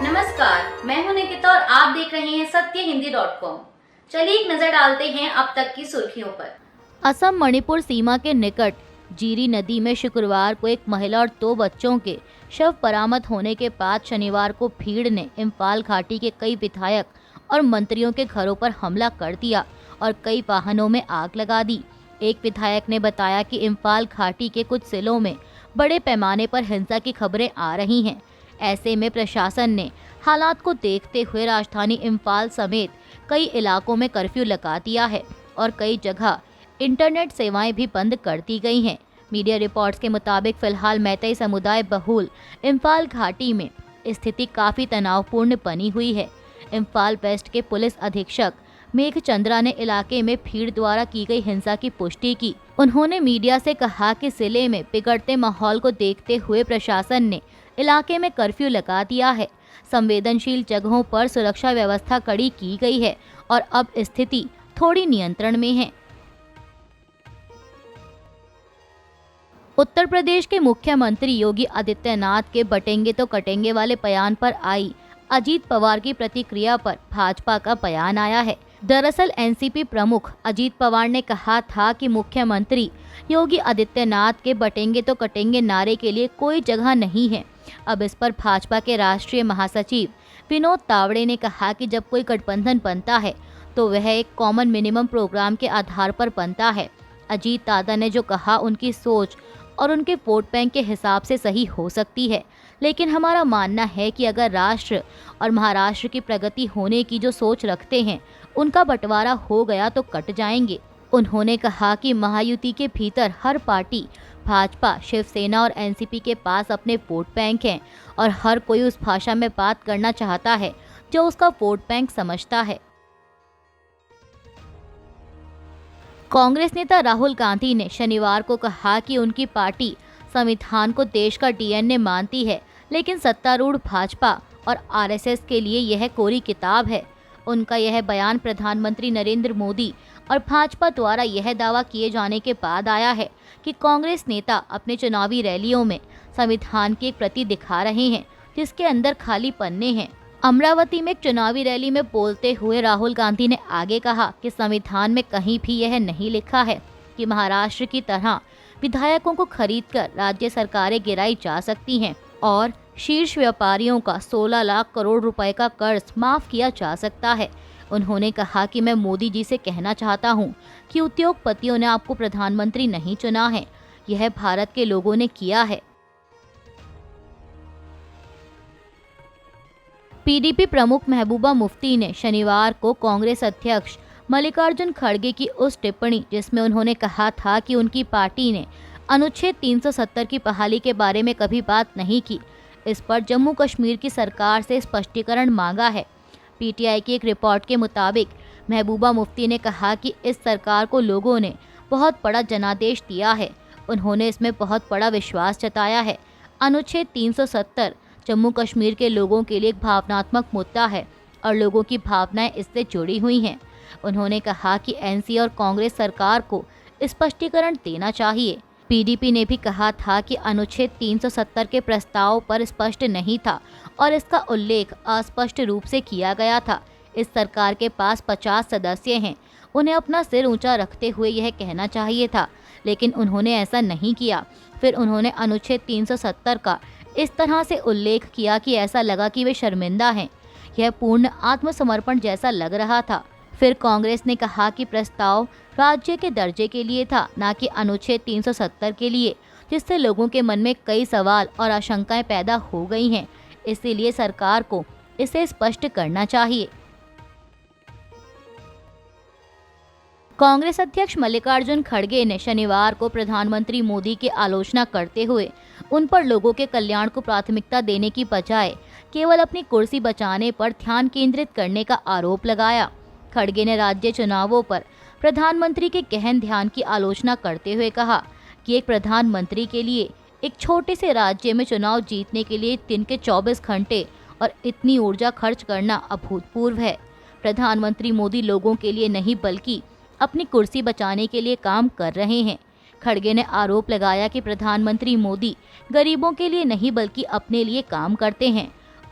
नमस्कार, मैं हूं निकिता और आप देख रहे हैं सत्यहिंदी.com। चलिए एक नजर डालते हैं अब तक की सुर्खियों पर। असम मणिपुर सीमा के निकट जीरी नदी में शुक्रवार को एक महिला और 2 बच्चों के शव बरामद होने के बाद शनिवार को भीड़ ने इम्फाल घाटी के कई विधायक और मंत्रियों के घरों पर हमला कर दिया और कई वाहनों में आग लगा दी। एक विधायक ने बताया कि इम्फाल घाटी के कुछ जिलों में बड़े पैमाने पर हिंसा की खबरें आ रही हैं। ऐसे में प्रशासन ने हालात को देखते हुए राजधानी इम्फाल समेत कई इलाकों में कर्फ्यू लगा दिया है और कई जगह इंटरनेट सेवाएं भी बंद कर दी गई हैं। मीडिया रिपोर्ट्स के मुताबिक फिलहाल मैतेई समुदाय बहुल इम्फाल घाटी में स्थिति काफी तनावपूर्ण बनी हुई है। इम्फाल वेस्ट के पुलिस अधीक्षक मेघ चंद्रा ने इलाके में भीड़ द्वारा की गई हिंसा की पुष्टि की। उन्होंने मीडिया से कहा कि जिले में बिगड़ते माहौल को देखते हुए प्रशासन ने इलाके में कर्फ्यू लगा दिया है। संवेदनशील जगहों पर सुरक्षा व्यवस्था कड़ी की गई है और अब स्थिति थोड़ी नियंत्रण में है। उत्तर प्रदेश के मुख्यमंत्री योगी आदित्यनाथ के बटेंगे तो कटेंगे वाले बयान पर आई अजीत पवार की प्रतिक्रिया पर भाजपा का बयान आया है। दरअसल एनसीपी प्रमुख अजीत पवार ने कहा था कि मुख्यमंत्री योगी आदित्यनाथ के बटेंगे तो कटेंगे नारे के लिए कोई जगह नहीं है। अब इस पर भाजपा के राष्ट्रीय महासचिव विनोद तावड़े ने कहा कि जब कोई गठबंधन बनता है तो वह एक कॉमन मिनिमम प्रोग्राम के आधार पर बनता है। अजीत दादा ने जो कहा उनकी सोच और उनके वोट बैंक के हिसाब से सही हो सकती है, लेकिन हमारा मानना है कि अगर राष्ट्र और महाराष्ट्र की प्रगति होने की जो सोच रखते हैं उनका बंटवारा हो गया तो कट जाएंगे। उन्होंने कहा कि महायुति के भीतर हर पार्टी भाजपा, शिवसेना और एनसीपी के पास अपने वोट बैंक हैं और हर कोई उस भाषा में बात करना चाहता है जो उसका वोट बैंक समझता है। कांग्रेस नेता राहुल गांधी ने शनिवार को कहा कि उनकी पार्टी संविधान को देश का डीएनए मानती है, लेकिन सत्तारूढ़ भाजपा और आरएसएस के लिए यह कोरी किताब है। उनका यह बयान प्रधानमंत्री नरेंद्र मोदी और भाजपा द्वारा यह दावा किए जाने के बाद आया है कि कांग्रेस नेता अपने चुनावी रैलियों में संविधान की एक प्रति दिखा रहे हैं जिसके अंदर खाली पन्ने हैं। अमरावती में एक चुनावी रैली में बोलते हुए राहुल गांधी ने आगे कहा कि संविधान में कहीं भी यह नहीं लिखा है कि महाराष्ट्र की तरह विधायकों को खरीदकर राज्य सरकारें गिराई जा सकती हैं और शीर्ष व्यापारियों का 16 लाख करोड़ रुपए का कर्ज माफ किया जा सकता है। उन्होंने कहा कि मैं मोदी जी से कहना चाहता हूं कि उद्योगपतियों ने आपको प्रधानमंत्री नहीं चुना है, यह भारत के लोगों ने किया है। पीडीपी प्रमुख महबूबा मुफ्ती ने शनिवार को कांग्रेस अध्यक्ष मल्लिकार्जुन खड़गे की उस टिप्पणी जिसमें उन्होंने कहा था कि उनकी पार्टी ने अनुच्छेद 370 की बहाली के बारे में कभी बात नहीं की, इस पर जम्मू कश्मीर की सरकार से स्पष्टीकरण मांगा है। पीटीआई की एक रिपोर्ट के मुताबिक महबूबा मुफ्ती ने कहा कि इस सरकार को लोगों ने बहुत बड़ा जनादेश दिया है, उन्होंने इसमें बहुत बड़ा विश्वास जताया है। अनुच्छेद 370 जम्मू कश्मीर के लोगों के लिए एक भावनात्मक मुद्दा है और लोगों की भावनाएं इससे जुड़ी हुई हैं। उन्होंने कहा कि एनसी और कांग्रेस सरकार को स्पष्टीकरण देना चाहिए। पीडीपी ने भी कहा था कि अनुच्छेद 370 के प्रस्ताव पर स्पष्ट नहीं था और इसका उल्लेख अस्पष्ट रूप से किया गया था। इस सरकार के पास 50 सदस्य हैं, उन्हें अपना सिर ऊंचा रखते हुए यह कहना चाहिए था, लेकिन उन्होंने ऐसा नहीं किया। फिर उन्होंने अनुच्छेद 370 का इस तरह से उल्लेख किया कि ऐसा लगा कि वे शर्मिंदा हैं। यह पूर्ण आत्मसमर्पण जैसा लग रहा था। फिर कांग्रेस ने कहा कि प्रस्ताव राज्य के दर्जे के लिए था, न कि अनुच्छेद 370 के लिए, जिससे लोगों के मन में कई सवाल और आशंकाएं पैदा हो गई हैं। इसीलिए सरकार को इसे स्पष्ट करना चाहिए। कांग्रेस अध्यक्ष मल्लिकार्जुन खड़गे ने शनिवार को प्रधानमंत्री मोदी की आलोचना करते हुए उन पर लोगों के कल्याण को प्राथमिकता देने की बजाय केवल अपनी कुर्सी बचाने पर ध्यान केंद्रित करने का आरोप लगाया। खड़गे ने राज्य चुनावों पर प्रधानमंत्री के गहन ध्यान की आलोचना करते हुए कहा कि एक प्रधानमंत्री के लिए एक छोटे से राज्य में चुनाव जीतने के लिए दिन के 24 घंटे और इतनी ऊर्जा खर्च करना अभूतपूर्व है। प्रधानमंत्री मोदी लोगों के लिए नहीं बल्कि अपनी कुर्सी बचाने के लिए काम कर रहे हैं। खड़गे ने आरोप लगाया कि प्रधानमंत्री मोदी गरीबों के लिए नहीं बल्कि अपने लिए काम करते हैं।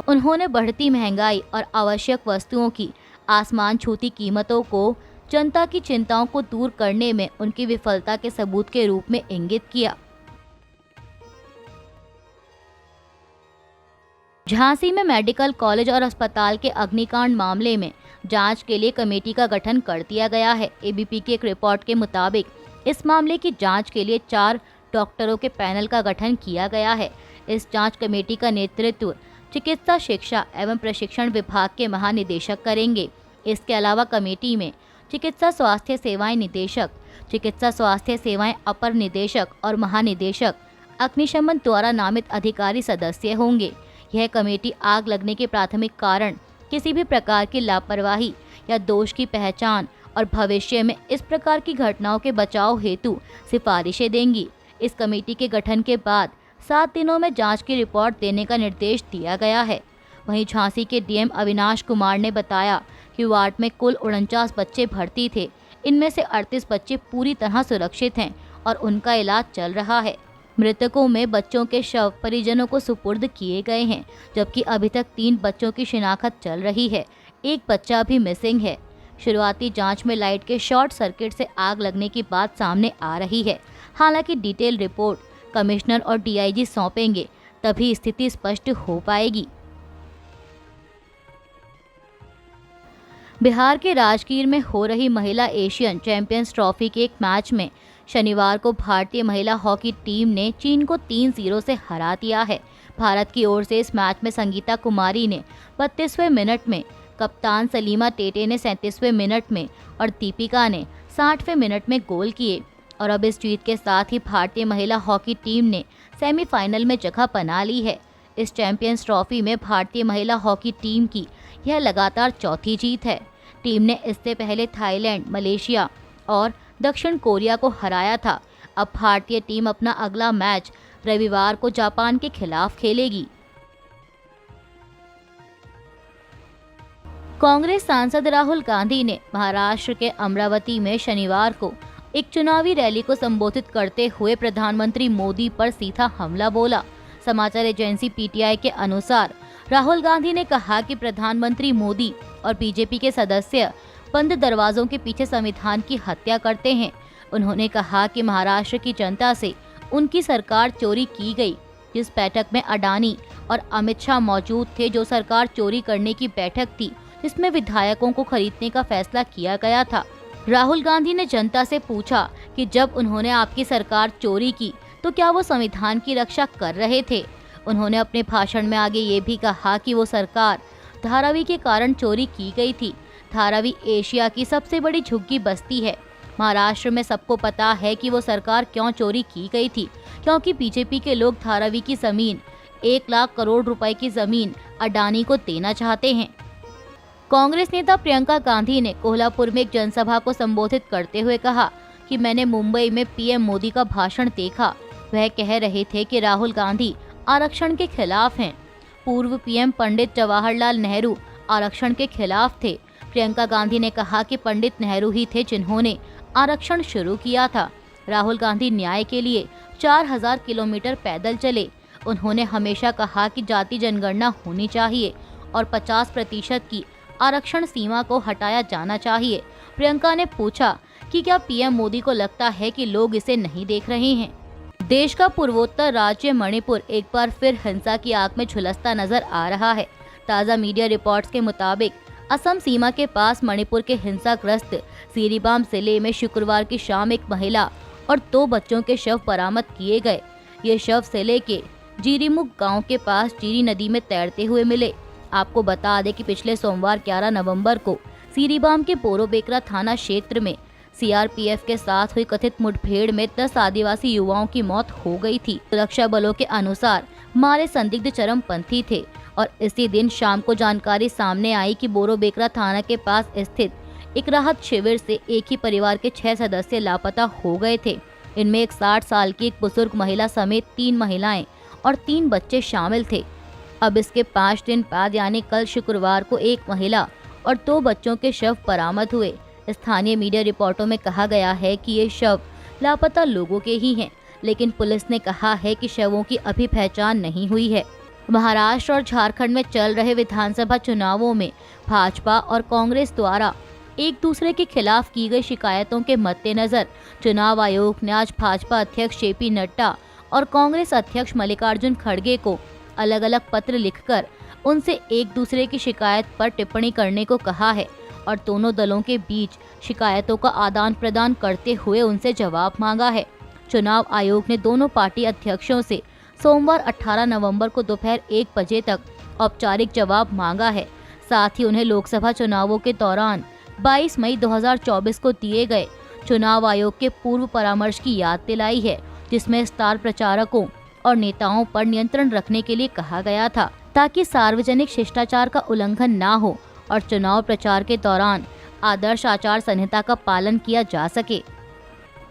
उन्होंने बढ़ती महंगाई और आवश्यक वस्तुओं की आसमान छूती कीमतों को जनता की चिंताओं को दूर करने में उनकी विफलता के सबूत के रूप में इंगित किया। झांसी में मेडिकल कॉलेज और अस्पताल के अग्निकांड मामले में जांच के लिए कमेटी का गठन कर दिया गया है। एबीपी की एक रिपोर्ट के मुताबिक इस मामले की जांच के लिए 4 डॉक्टरों के पैनल का गठन किया गया है। इस जांच कमेटी का नेतृत्व चिकित्सा शिक्षा एवं प्रशिक्षण विभाग के महानिदेशक करेंगे। इसके अलावा कमेटी में चिकित्सा स्वास्थ्य सेवाएं निदेशक, चिकित्सा स्वास्थ्य सेवाएं अपर निदेशक और महानिदेशक अग्निशमन द्वारा नामित अधिकारी सदस्य होंगे। यह कमेटी आग लगने के प्राथमिक कारण, किसी भी प्रकार की लापरवाही या दोष की पहचान और भविष्य में इस प्रकार की घटनाओं के बचाव हेतु सिफारिशें देंगी। इस कमेटी के गठन के बाद 7 दिनों में जांच की रिपोर्ट देने का निर्देश दिया गया है। वहीं झांसी के डीएम अविनाश कुमार ने बताया कि वार्ड में कुल 49 बच्चे भर्ती थे। इनमें से 38 बच्चे पूरी तरह सुरक्षित हैं और उनका इलाज चल रहा है। मृतकों में बच्चों के शव परिजनों को सुपुर्द किए गए हैं, जबकि अभी तक 3 बच्चों की शिनाख्त चल रही है। एक बच्चा भी मिसिंग है। शुरुआती जांच में लाइट के शॉर्ट सर्किट से आग लगने की बात सामने आ रही है। हालांकि डिटेल रिपोर्ट कमिश्नर और डीआईजी सौंपेंगे, तभी स्थिति स्पष्ट हो पाएगी। बिहार के राजगीर में हो रही महिला एशियन चैंपियंस ट्रॉफी के एक मैच में शनिवार को भारतीय महिला हॉकी टीम ने चीन को 3-0 से हरा दिया है। भारत की ओर से इस मैच में संगीता कुमारी ने 32वें मिनट में, कप्तान सलीमा टेटे ने 37वें मिनट में और दीपिका ने 60वें मिनट में गोल किए और अब इस जीत के साथ ही भारतीय महिला हॉकी टीम ने सेमीफाइनल में जगह बना ली है। इस चैंपियंस ट्रॉफी में भारतीय महिला हॉकी टीम की यह लगातार चौथी जीत है। टीम ने इससे पहले थाईलैंड, मलेशिया और दक्षिण कोरिया को हराया था। अब भारतीय टीम अपना अगला मैच रविवार को जापान के खिलाफ खेलेगी। कांग्रेस सांसद राहुल गांधी ने महाराष्ट्र के अमरावती में शनिवार को एक चुनावी रैली को संबोधित करते हुए प्रधानमंत्री मोदी पर सीधा हमला बोला। समाचार एजेंसी पीटीआई के अनुसार राहुल गांधी ने कहा कि प्रधानमंत्री मोदी और बीजेपी के सदस्य बंद दरवाजों के पीछे संविधान की हत्या करते हैं। उन्होंने कहा कि महाराष्ट्र की जनता से उनकी सरकार चोरी की गई। जिस बैठक में अडानी और अमित शाह मौजूद थे, जो सरकार चोरी करने की बैठक थी, जिसमें विधायकों को खरीदने का फैसला किया गया था। राहुल गांधी ने जनता से पूछा कि जब उन्होंने आपकी सरकार चोरी की तो क्या वो संविधान की रक्षा कर रहे थे। उन्होंने अपने भाषण में आगे ये भी कहा कि वो सरकार धारावी के कारण चोरी की गई थी। धारावी एशिया की सबसे बड़ी झुग्गी बस्ती है। महाराष्ट्र में सबको पता है कि वो सरकार क्यों चोरी की गई थी, क्योंकि बीजेपी के लोग धारावी की जमीन 1 लाख करोड़ रुपए की जमीन अडानी को देना चाहते हैं। कांग्रेस नेता प्रियंका गांधी ने कोल्हापुर में एक जनसभा को संबोधित करते हुए कहा कि मैंने मुंबई में पीएम मोदी का भाषण देखा। वह कह रहे थे कि राहुल गांधी आरक्षण के खिलाफ हैं। पूर्व पीएम पंडित जवाहरलाल नेहरू आरक्षण के खिलाफ थे। प्रियंका गांधी ने कहा कि पंडित नेहरू ही थे जिन्होंने आरक्षण शुरू किया था। राहुल गांधी न्याय के लिए 4000 किलोमीटर पैदल चले। उन्होंने हमेशा कहा कि जाति जनगणना होनी चाहिए और 50% की आरक्षण सीमा को हटाया जाना चाहिए। प्रियंका ने पूछा कि क्या पीएम मोदी को लगता है कि लोग इसे नहीं देख रहे हैं। देश का पूर्वोत्तर राज्य मणिपुर एक बार फिर हिंसा की आग में झुलसता नजर आ रहा है। ताज़ा मीडिया रिपोर्ट्स के मुताबिक असम सीमा के पास मणिपुर के हिंसाग्रस्त सीरीबाम जिले में शुक्रवार की शाम एक महिला और 2 बच्चों के शव बरामद किए गए। ये शव जिले के जीरीमुख गांव के पास जीरी नदी में तैरते हुए मिले। आपको बता दें कि पिछले सोमवार 11 नवंबर को सीरीबाम के बोरोबेकरा थाना क्षेत्र में सीआरपीएफ के साथ हुई कथित मुठभेड़ में 10 आदिवासी युवाओं की मौत हो गई थी। सुरक्षा बलों के अनुसार मारे संदिग्ध चरमपंथी थे और इसी दिन शाम को जानकारी सामने आई कि बोरोबेकरा थाना के पास स्थित एक राहत शिविर से एक ही परिवार के 6 सदस्य लापता हो गए थे। इनमें एक 60 साल की एक बुजुर्ग महिला समेत 3 महिलाएं और 3 बच्चे शामिल थे। अब इसके 5 दिन बाद यानी कल शुक्रवार को एक महिला और 2 बच्चों के शव बरामद हुए। स्थानीय मीडिया रिपोर्टों में कहा गया है कि ये शव लापता लोगों के ही हैं, लेकिन पुलिस ने कहा है कि शवों की अभी पहचान नहीं हुई है। महाराष्ट्र और झारखंड में चल रहे विधानसभा चुनावों में भाजपा और कांग्रेस द्वारा एक दूसरे के खिलाफ की गई शिकायतों के मद्देनजर चुनाव आयोग ने आज भाजपा अध्यक्ष जेपी नड्डा और कांग्रेस अध्यक्ष मल्लिकार्जुन खड़गे को अलग अलग पत्र लिखकर उनसे एक दूसरे की शिकायत पर टिप्पणी करने को कहा है और दोनों दलों के बीच शिकायतों का आदान प्रदान करते हुए उनसे जवाब मांगा है। चुनाव आयोग ने दोनों पार्टी अध्यक्षों से सोमवार 18 नवंबर को दोपहर 1 बजे तक औपचारिक जवाब मांगा है। साथ ही उन्हें लोकसभा चुनावों के दौरान 22 मई 2024 को दिए गए चुनाव आयोग के पूर्व परामर्श की याद दिलाई है, जिसमें स्टार प्रचारकों और नेताओं पर नियंत्रण रखने के लिए कहा गया था ताकि सार्वजनिक शिष्टाचार का उल्लंघन ना हो और चुनाव प्रचार के दौरान आदर्श आचार संहिता का पालन किया जा सके।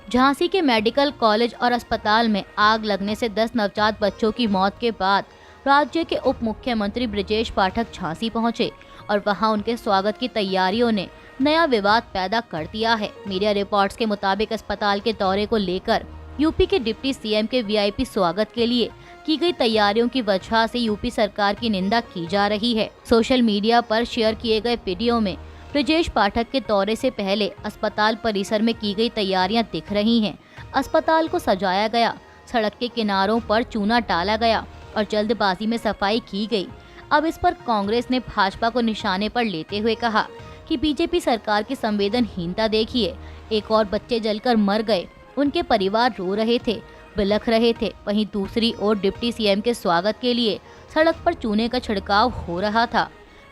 झांसी के मेडिकल कॉलेज और अस्पताल में आग लगने से 10 नवजात बच्चों की मौत के बाद राज्य के उप मुख्यमंत्री ब्रजेश पाठक झांसी पहुंचे और वहां उनके स्वागत की तैयारियों ने नया विवाद पैदा कर दिया है। मीडिया रिपोर्ट्स के मुताबिक अस्पताल के दौरे को लेकर यूपी के डिप्टी सीएम के वीआईपी स्वागत के लिए की गई तैयारियों की वजह से यूपी सरकार की निंदा की जा रही है। सोशल मीडिया पर शेयर किए गए वीडियो में ब्रजेश पाठक के दौरे से पहले अस्पताल परिसर में की गई तैयारियां दिख रही हैं। अस्पताल को सजाया गया, सड़क के किनारों पर चूना डाला गया और जल्दबाजी में सफाई की गई। अब इस पर कांग्रेस ने भाजपा को निशाने पर लेते हुए कहा कि बीजेपी सरकार की संवेदनहीनता देखिए, एक और बच्चे जलकर मर गए, उनके परिवार रो रहे थे, बिलख रहे थे। वहीं दूसरी ओर डिप्टी सीएम के स्वागत के लिए सड़क पर चूने का छिड़काव हो रहा था।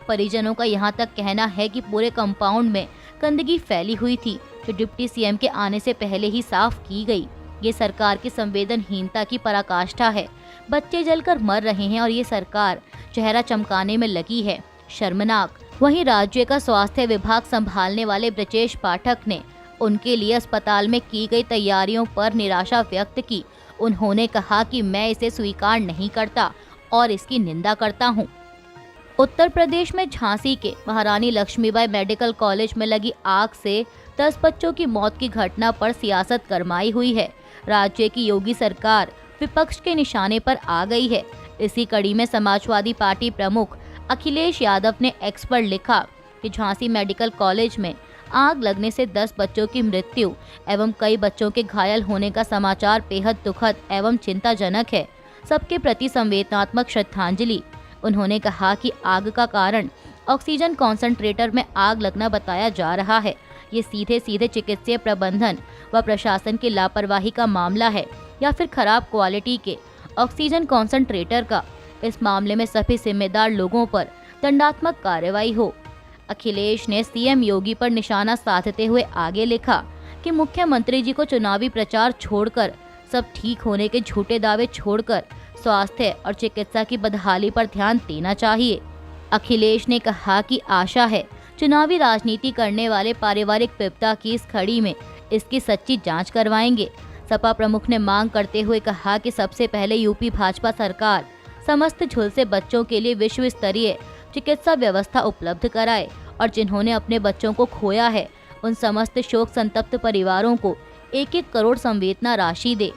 परिजनों का यहां तक कहना है कि पूरे कंपाउंड में गंदगी फैली हुई थी, जो डिप्टी सीएम के आने से पहले ही साफ की गई। ये सरकार की संवेदनहीनता की पराकाष्ठा है। बच्चे जलकर मर रहे हैं और ये सरकार चेहरा चमकाने में लगी है, शर्मनाक। वहीं राज्य का स्वास्थ्य विभाग संभालने वाले ब्रजेश पाठक ने उनके लिए अस्पताल में की गई तैयारियों पर निराशा व्यक्त की। उन्होंने कहा कि मैं इसे स्वीकार नहीं करता और इसकी निंदा करता हूं। उत्तर प्रदेश में झांसी के महारानी लक्ष्मीबाई मेडिकल कॉलेज में लगी आग से 10 बच्चों की मौत की घटना पर सियासत गरमाई हुई है। राज्य की योगी सरकार विपक्ष के निशाने पर आ गई है। इसी कड़ी में समाजवादी पार्टी प्रमुख अखिलेश यादव ने एक्स पर लिखा कि झांसी मेडिकल कॉलेज में आग लगने से 10 बच्चों की मृत्यु एवं कई बच्चों के घायल होने का समाचार बेहद दुखद एवं चिंताजनक है। सबके प्रति संवेदनात्मक श्रद्धांजलि। उन्होंने कहा कि आग का कारण ऑक्सीजन कॉन्सेंट्रेटर में आग लगना बताया जा रहा है। ये सीधे सीधे चिकित्सीय प्रबंधन व प्रशासन की लापरवाही का मामला है या फिर खराब क्वालिटी के ऑक्सीजन कॉन्सेंट्रेटर का। इस मामले में सभी जिम्मेदार लोगों पर दंडात्मक कार्रवाई हो। अखिलेश ने सीएम योगी पर निशाना साधते हुए आगे लिखा कि मुख्यमंत्री जी को चुनावी प्रचार छोड़कर, सब ठीक होने के झूठे दावे छोड़कर स्वास्थ्य और चिकित्सा की बदहाली पर ध्यान देना चाहिए। अखिलेश ने कहा कि आशा है चुनावी राजनीति करने वाले पारिवारिक विपदा की इस घड़ी में इसकी सच्ची जांच करवाएंगे। सपा प्रमुख ने मांग करते हुए कहा कि सबसे पहले यूपी भाजपा सरकार समस्त झुलसे बच्चों के लिए विश्व स्तरीय चिकित्सा व्यवस्था उपलब्ध कराए और जिन्होंने अपने बच्चों को खोया है उन समस्त शोक संतप्त परिवारों को 1-1 करोड़ संवेदना राशि दे।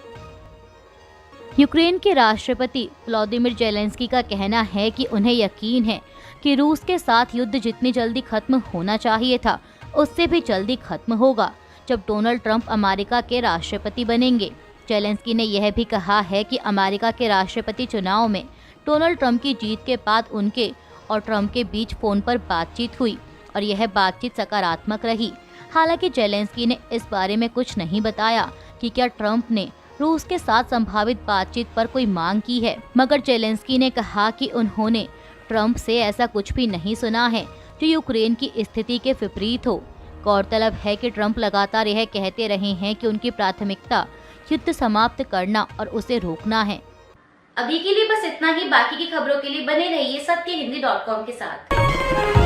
यूक्रेन के राष्ट्रपति व्लादिमीर जेलेंस्की का कहना है कि उन्हें यकीन है कि रूस के साथ युद्ध जितनी जल्दी खत्म होना चाहिए था उससे भी जल्दी खत्म होगा जब डोनाल्ड ट्रंप अमेरिका के राष्ट्रपति बनेंगे। जेलेंस्की ने यह भी कहा है कि अमेरिका के राष्ट्रपति चुनाव में डोनाल्ड ट्रंप की जीत के बाद उनके और ट्रंप के बीच फोन पर बातचीत हुई और यह बातचीत सकारात्मक रही। हालांकि जेलेंस्की ने इस बारे में कुछ नहीं बताया कि क्या ट्रंप ने रूस के साथ संभावित बातचीत पर कोई मांग की है, मगर जेलेंस्की ने कहा कि उन्होंने ट्रंप से ऐसा कुछ भी नहीं सुना है जो यूक्रेन की स्थिति के विपरीत हो। गौरतलब है कि ट्रंप लगातार यह कहते रहे हैं कि उनकी प्राथमिकता युद्ध समाप्त करना और उसे रोकना है। अभी के लिए बस इतना ही। बाकी की खबरों के लिए बने रहिए सत्यहिंदी.com के साथ।